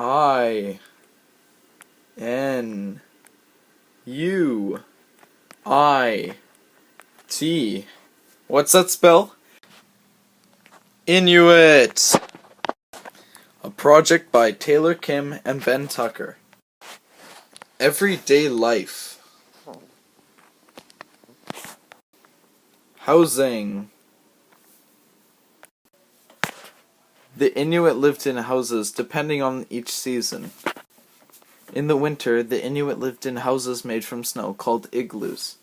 Inuit. What's that spell? Inuit. A project by Taylor Kim and Ben Tucker. Everyday life. Housing. The Inuit lived in houses depending on each season. In the winter, the Inuit lived in houses made from snow called igloos.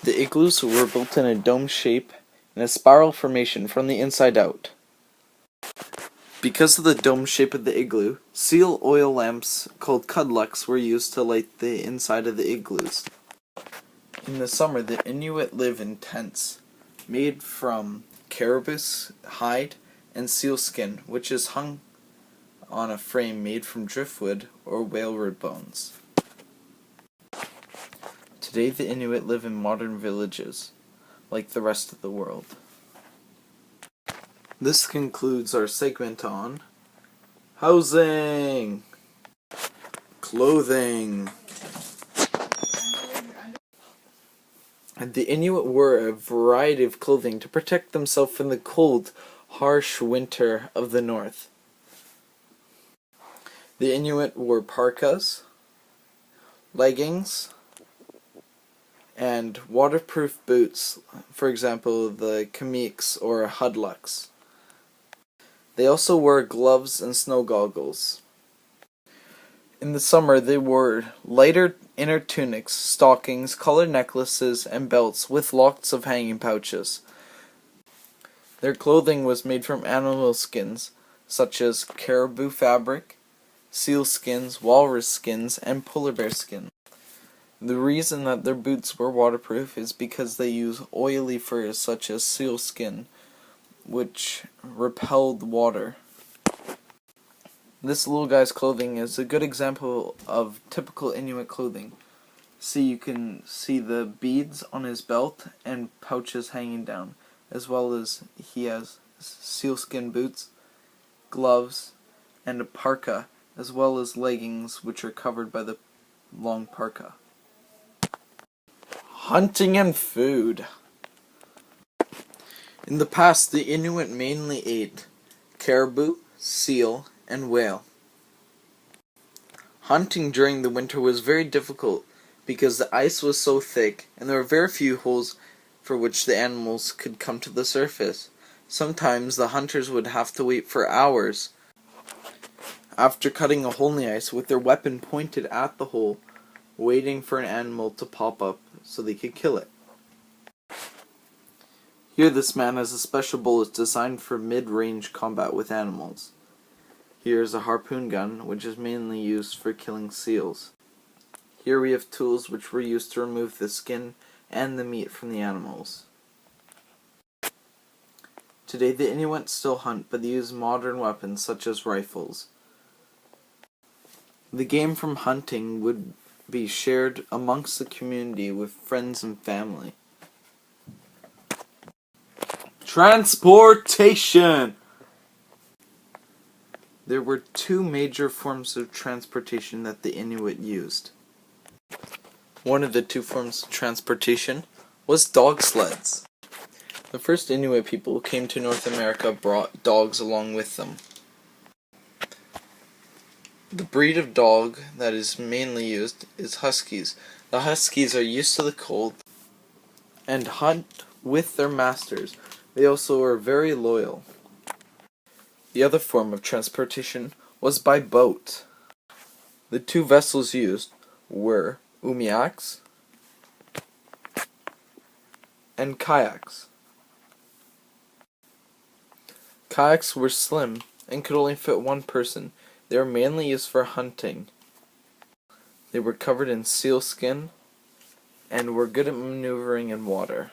The igloos were built in a dome shape in a spiral formation from the inside out. Because of the dome shape of the igloo, seal oil lamps called cudlucks were used to light the inside of the igloos. In the summer, the Inuit live in tents made from caribou hide and seal skin, which is hung on a frame made from driftwood or whale-wood bones. Today, the Inuit live in modern villages, like the rest of the world. This concludes our segment on housing, clothing. And the Inuit wore a variety of clothing to protect themselves from the cold, harsh winter of the north. The Inuit wore parkas, leggings, and waterproof boots, for example the kamiks or hudlucks. They also wore gloves and snow goggles. In the summer they wore lighter inner tunics, stockings, colored necklaces, and belts with lots of hanging pouches. Their clothing was made from animal skins, such as caribou fabric, seal skins, walrus skins, and polar bear skin. The reason that their boots were waterproof is because they use oily furs such as seal skin, which repelled water. This little guy's clothing is a good example of typical Inuit clothing. You can see the beads on his belt and pouches hanging down, as well as he has sealskin boots, gloves, and a parka, as well as leggings which are covered by the long parka. Hunting and food. In the past, the Inuit mainly ate caribou, seal, and whale. Hunting during the winter was very difficult because the ice was so thick and there were very few holes for which the animals could come to the surface. Sometimes the hunters would have to wait for hours after cutting a hole in the ice with their weapon pointed at the hole, waiting for an animal to pop up so they could kill it. Here this man has a special bullet designed for mid-range combat with animals. Here is a harpoon gun, which is mainly used for killing seals. Here we have tools which were used to remove the skin and the meat from the animals. Today the Inuit still hunt, but they use modern weapons such as rifles. The game from hunting would be shared amongst the community with friends and family. Transportation! There were two major forms of transportation that the Inuit used. One of the two forms of transportation was dog sleds. The first Inuit people who came to North America brought dogs along with them. The breed of dog that is mainly used is huskies. The huskies are used to the cold and hunt with their masters. They also are very loyal. The other form of transportation was by boat. The two vessels used were umiaks and kayaks. Kayaks were slim and could only fit one person. They were mainly used for hunting. They were covered in sealskin and were good at maneuvering in water.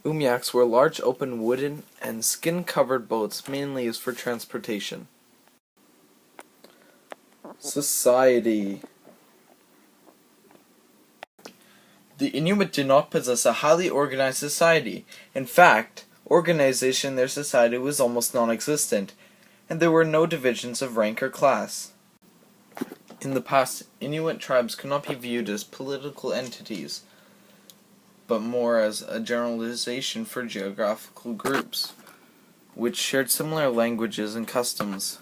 Umiaks were large open wooden and skin-covered boats mainly used for transportation. Society. The Inuit did not possess a highly organized society. In fact, organization in their society was almost non-existent. and there were no divisions of rank or class. In the past, Inuit tribes could not be viewed as political entities, but more as a generalization for geographical groups, which shared similar languages and customs.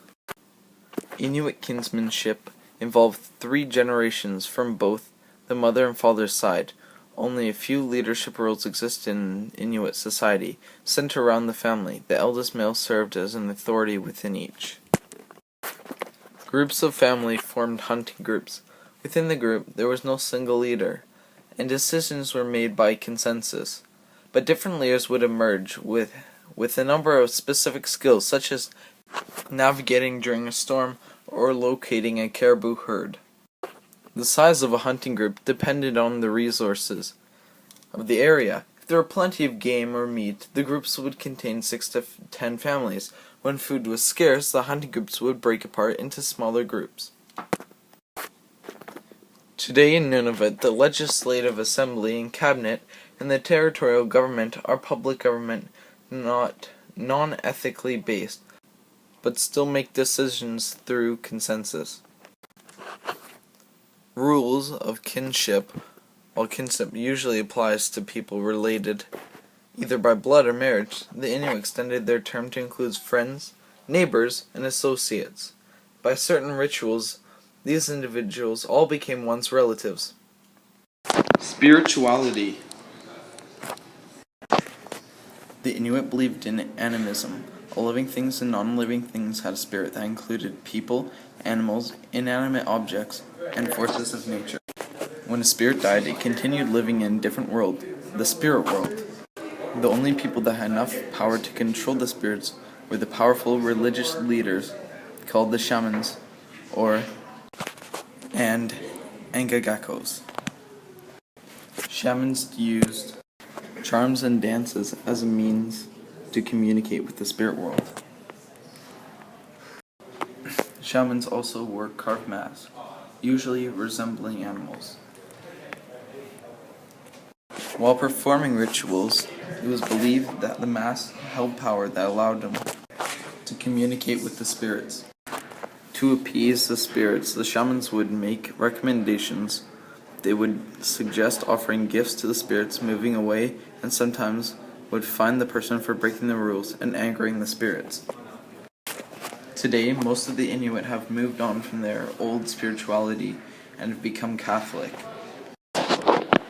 Inuit kinsmanship involved 3 generations from both the mother and father's side. Only a few leadership roles exist in Inuit society, centered around the family. The eldest male served as an authority within each. Groups of family formed hunting groups. Within the group, there was no single leader, and decisions were made by consensus. But different leaders would emerge with a number of specific skills, such as navigating during a storm or locating a caribou herd. The size of a hunting group depended on the resources of the area. If there were plenty of game or meat, the groups would contain 6 to 10 families. When food was scarce, the hunting groups would break apart into smaller groups. Today in Nunavut, the Legislative Assembly and Cabinet and the territorial government are public government, not non-ethically based, but still make decisions through consensus. Rules of kinship. While kinship usually applies to people related either by blood or marriage, the Inuit extended their term to include friends, neighbors, and associates. By certain rituals, these individuals all became one's relatives. Spirituality. The Inuit believed in animism. All living things and non-living things had a spirit that included people, animals, inanimate objects, and forces of nature. When a spirit died, it continued living in a different world, the spirit world. The only people that had enough power to control the spirits were the powerful religious leaders, called the shamans, and angagakos. Shamans used charms and dances as a means to communicate with the spirit world. Shamans also wore carved masks, usually resembling animals. While performing rituals, it was believed that the masks held power that allowed them to communicate with the spirits. To appease the spirits, the shamans would make recommendations. They would suggest offering gifts to the spirits, moving away, and sometimes would fine the person for breaking the rules and angering the spirits. Today, most of the Inuit have moved on from their old spirituality and have become Catholic.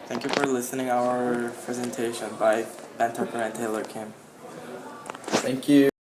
Thank you for listening to our presentation by Ben Tucker and Taylor Kim. Thank you.